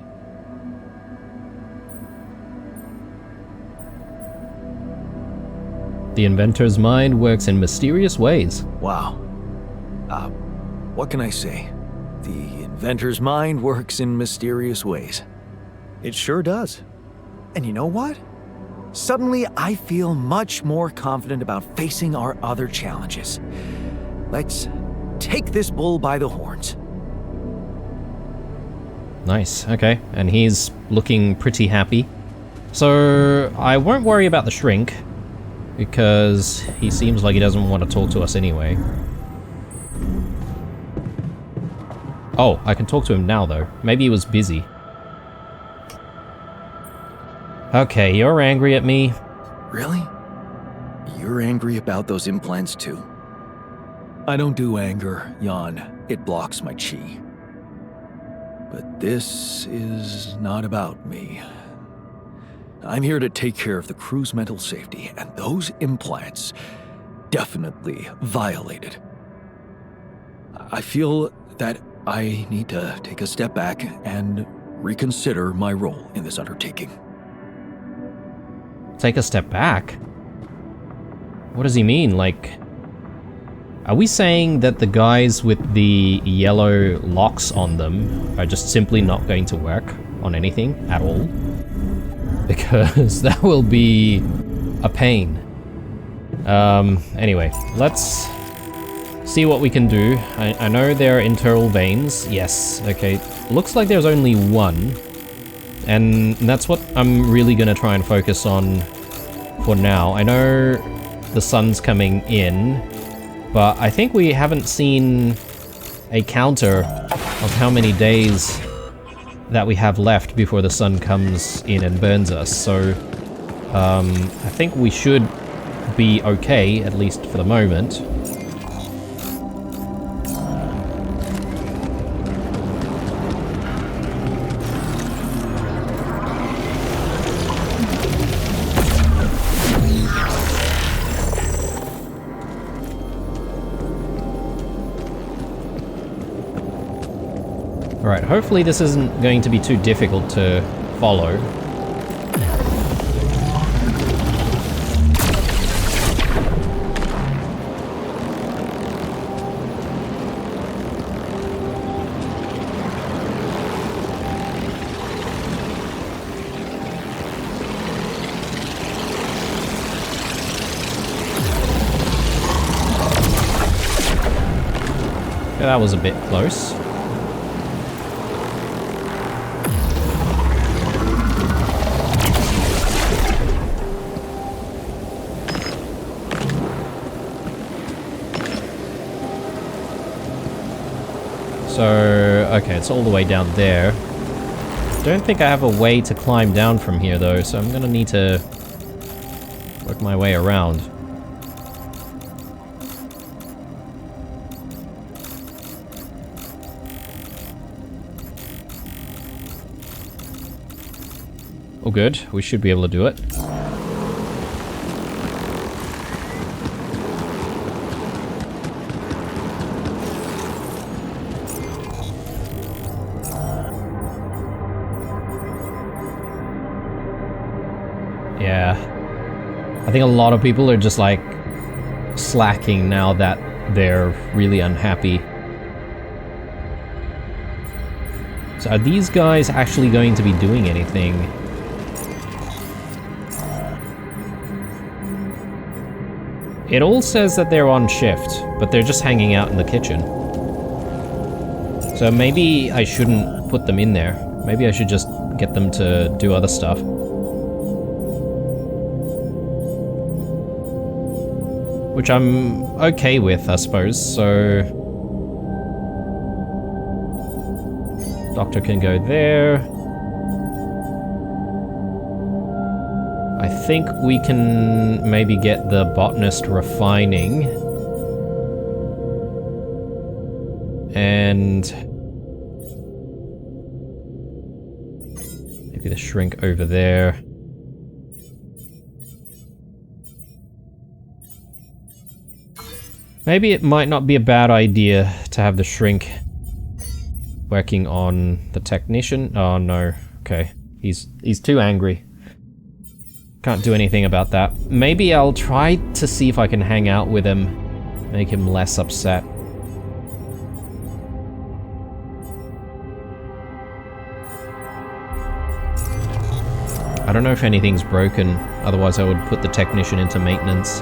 The inventor's mind works in mysterious ways. Wow. What can I say? The inventor's mind works in mysterious ways. It sure does. And you know what? Suddenly, I feel much more confident about facing our other challenges. Let's take this bull by the horns. Nice, okay. And he's looking pretty happy. So, I won't worry about the shrink, because he seems like he doesn't want to talk to us anyway. Oh, I can talk to him now, though. Maybe he was busy. Okay, you're angry at me. Really? You're angry about those implants too? I don't do anger, Jan. It blocks my chi. But this is not about me. I'm here to take care of the crew's mental safety, and those implants definitely violated. I feel that I need to take a step back and reconsider my role in this undertaking. Take a step back? What does he mean? Like, are we saying that the guys with the yellow locks on them are just simply not going to work on anything at all? Because that will be a pain. Anyway, let's see what we can do. I know there are internal veins. Yes, okay. Looks like there's only one. And that's what I'm really gonna try and focus on for now. I know the sun's coming in, but I think we haven't seen a counter of how many days that we have left before the sun comes in and burns us. So, I think we should be okay, at least for the moment. Alright, hopefully this isn't going to be too difficult to follow. Yeah, that was a bit close. So, okay, it's all the way down there. Don't think I have a way to climb down from here though, so I'm gonna need to work my way around. Oh good, we should be able to do it. Yeah. I think a lot of people are just like slacking now that they're really unhappy. So are these guys actually going to be doing anything? It all says that they're on shift, but they're just hanging out in the kitchen. So maybe I shouldn't put them in there. Maybe I should just get them to do other stuff. Which I'm okay with, I suppose, so... Doctor can go there. I think we can maybe get the botanist refining. And maybe the shrink over there. Maybe it might not be a bad idea to have the shrink working on the technician. Oh no, okay. He's too angry. Can't do anything about that. Maybe I'll try to see if I can hang out with him, make him less upset. I don't know if anything's broken, otherwise I would put the technician into maintenance.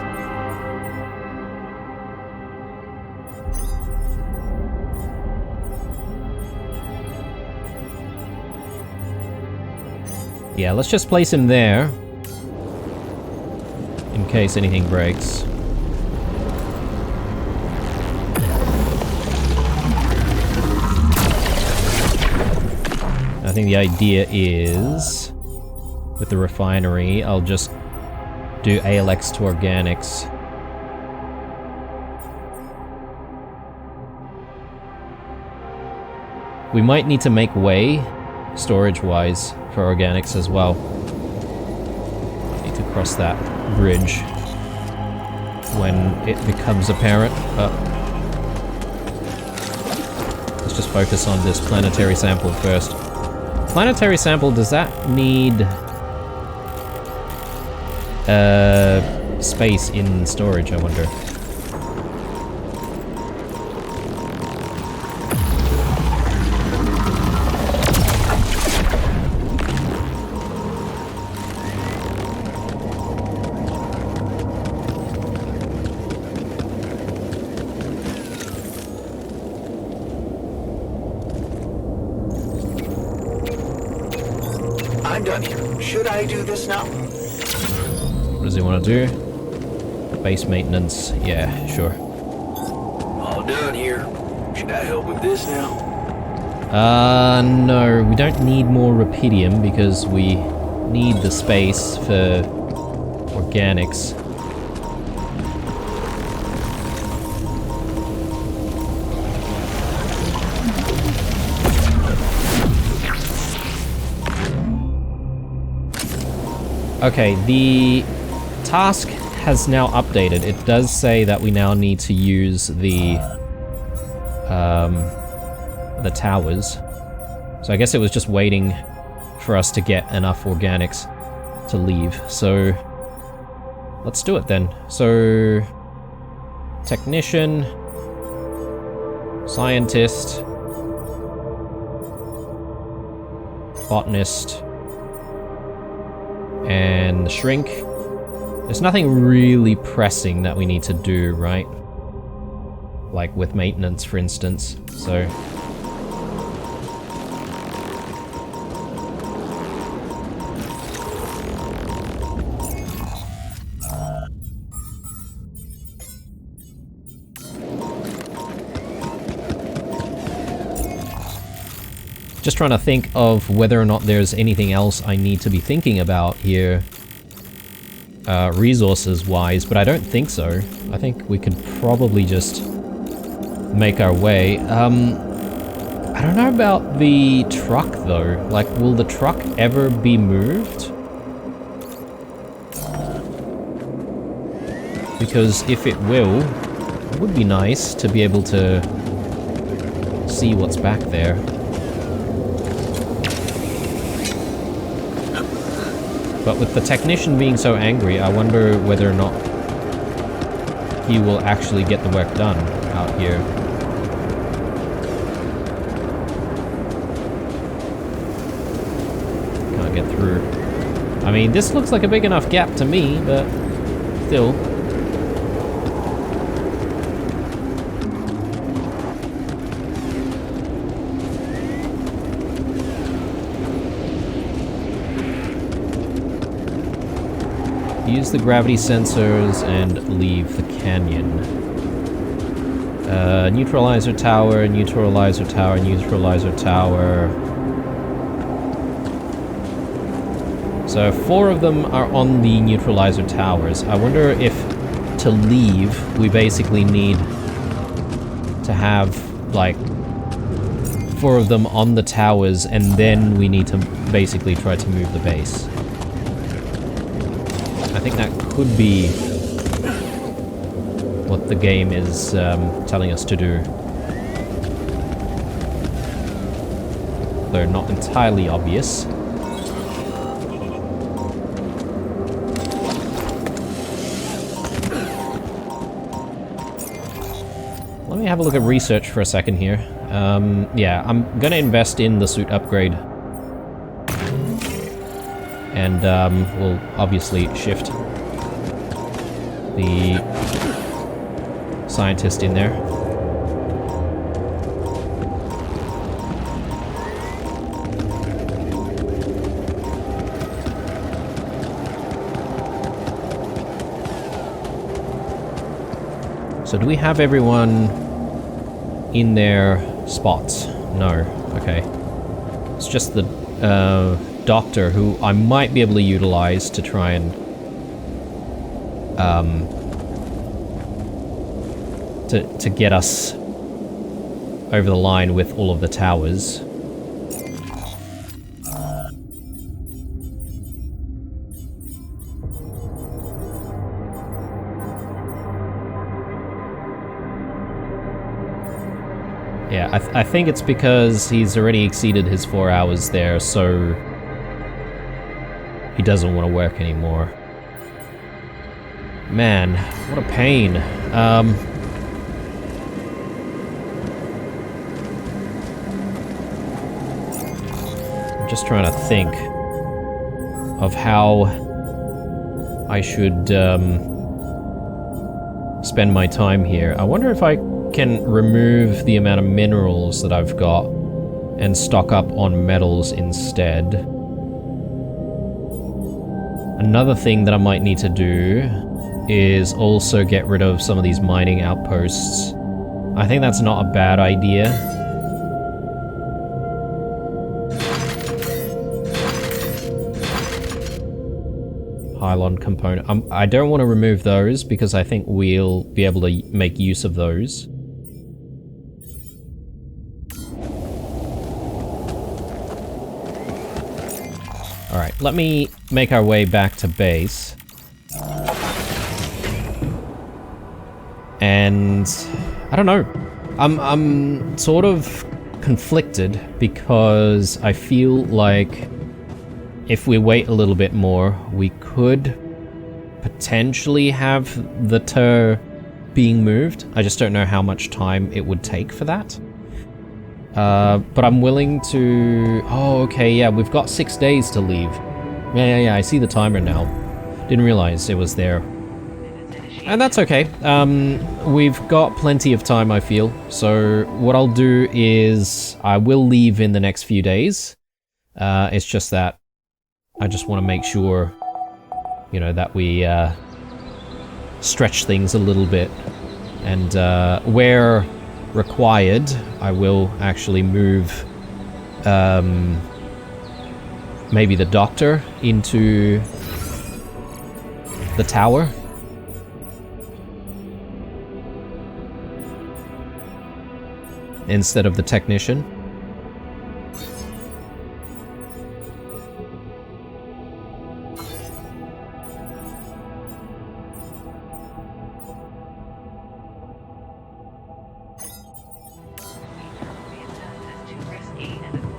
Yeah, let's just place him there, in case anything breaks. I think the idea is, with the refinery, I'll just do ALX to organics. We might need to make way, storage-wise, for organics as well. I need to cross that bridge when it becomes apparent. Let's just focus on this planetary sample first. Planetary sample, does that need space in storage, I wonder? I'm done here. Should I do this now? What does he want to do? Base maintenance. Yeah, sure. All done here. Should I help with this now? No, we don't need more rupidium because we need the space for organics. Okay, the task has now updated. It does say that we now need to use the towers. So I guess it was just waiting for us to get enough organics to leave. So let's do it then. So technician, scientist, botanist, and the shrink. There's nothing really pressing that we need to do, right? Like with maintenance, for instance. So just trying to think of whether or not there's anything else I need to be thinking about here, resources-wise, but I don't think so. I think we could probably just make our way. I don't know about the truck, though. Like, will the truck ever be moved? Because if it will, it would be nice to be able to see what's back there. But with the technician being so angry, I wonder whether or not he will actually get the work done out here. Can't get through. I mean, this looks like a big enough gap to me, but still. Use the gravity sensors and leave the canyon. Neutralizer tower, neutralizer tower, neutralizer tower. So 4 of them are on the neutralizer towers. I wonder if to leave, we basically need to have, like, 4 of them on the towers, and then we need to basically try to move the base. I think that could be what the game is telling us to do. Though not entirely obvious. Let me have a look at research for a second here. Yeah, I'm gonna invest in the suit upgrade. And we'll obviously shift the scientist in there. So do we have everyone in their spots? No. Okay. It's just the doctor who I might be able to utilize to try and to get us over the line with all of the towers. Yeah, I think it's because he's already exceeded his 4 hours there, so he doesn't want to work anymore. Man, what a pain. I'm just trying to think of how I should spend my time here. I wonder if I can remove the amount of minerals that I've got and stock up on metals instead. Another thing that I might need to do is also get rid of some of these mining outposts. I think that's not a bad idea. Pylon component. I don't want to remove those because I think we'll be able to make use of those. Alright, let me make our way back to base. And I don't know. I'm sort of conflicted because I feel like if we wait a little bit more, we could potentially have the Tur being moved. I just don't know how much time it would take for that. But I'm willing to... Oh, okay, yeah, we've got 6 days to leave. Yeah, I see the timer now. Didn't realize it was there. And that's okay. We've got plenty of time, I feel. So what I'll do is I will leave in the next few days. It's just that I just want to make sure, you know, that we stretch things a little bit. And where required, I will actually move maybe the doctor into the tower. Instead of the technician.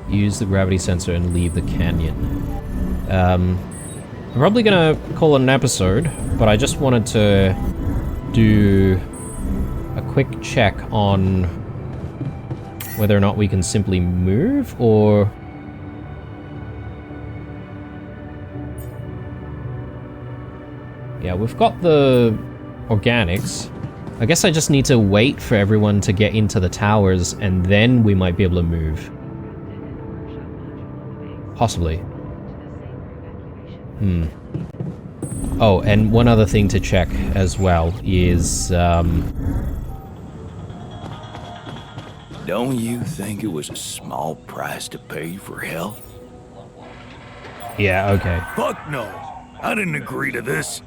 Use the gravity sensor and leave the canyon. I'm probably gonna call it an episode, but I just wanted to do a quick check on whether or not we can simply move, or... Yeah, we've got the organics. I guess I just need to wait for everyone to get into the towers, and then we might be able to move. Possibly. Oh, and one other thing to check as well is, Don't you think it was a small price to pay for help? Yeah, okay. Fuck no. I didn't agree to this.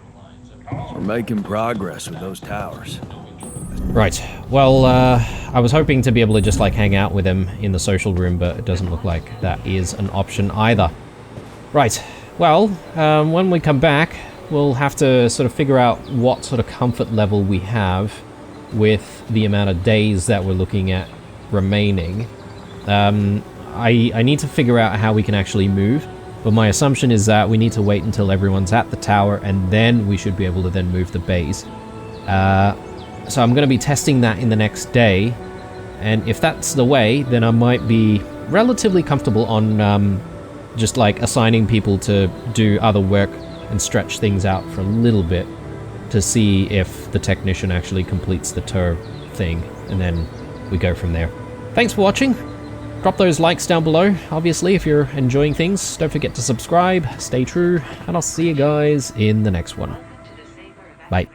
We're making progress with those towers. Right. Well, I was hoping to be able to just like hang out with him in the social room, but it doesn't look like that is an option either. Right. Well, when we come back, we'll have to sort of figure out what sort of comfort level we have with the amount of days that we're looking at remaining. I need to figure out how we can actually move, but my assumption is that we need to wait until everyone's at the tower, and then we should be able to then move the base. So I'm going to be testing that in the next day, and if that's the way, then I might be relatively comfortable on just like assigning people to do other work and stretch things out for a little bit to see if the technician actually completes the tour thing, and then we go from there. Thanks for watching. Drop those likes down below, obviously, if you're enjoying things. Don't forget to subscribe, stay true, and I'll see you guys in the next one. Bye.